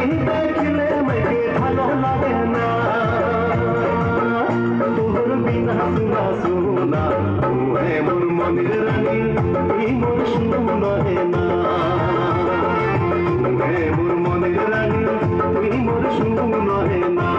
देखले मैं ভালো লাগে না তোর বিনা সুনা সুনা তুই মোর মনের রানী তুই মোর সুনা হে না তুই মোর মনের রানী তুই মোর সুনা হে না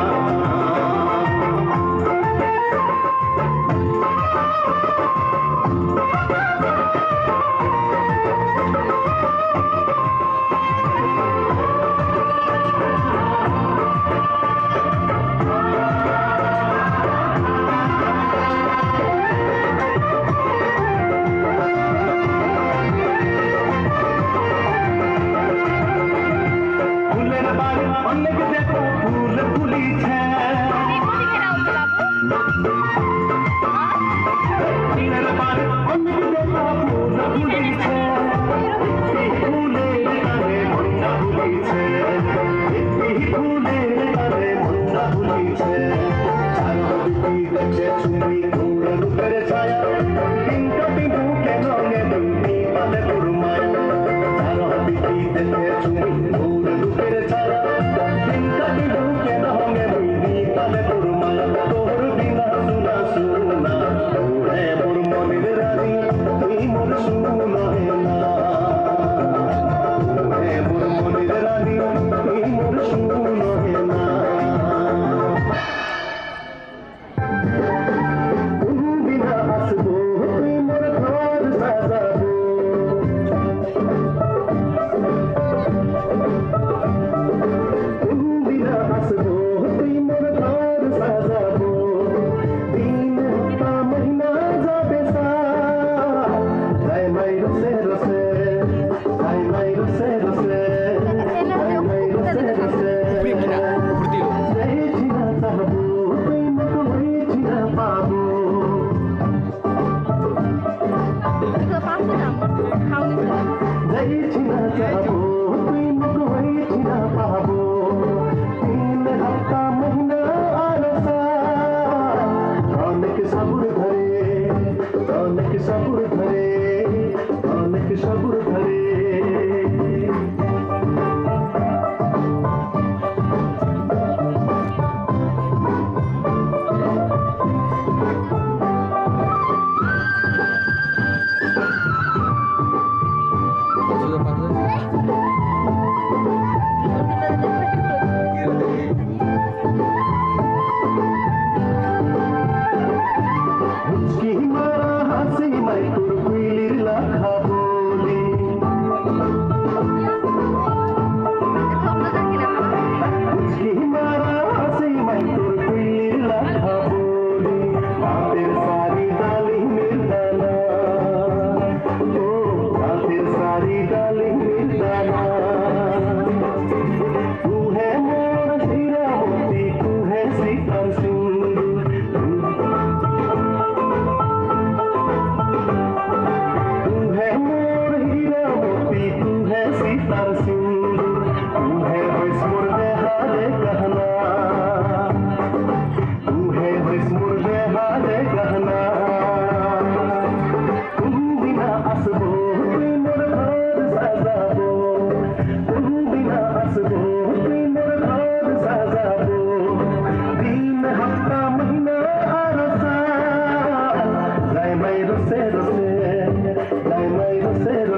অনেক দেখো ফুল ফুলিছে ফুলের বারে অনেক দেখো ফুল ফুলিছে এই ফুলের বারে মনটা ফুলিছে এই ফুলের বারে মনটা ফুলিছে চারদিকে দেখে তুমি তোর রূপের ছায়া দিনটা দিন কেন নেই পালে তোর মায়া চারদিকে দেখে তুমি তোর রূপের ছায়া Say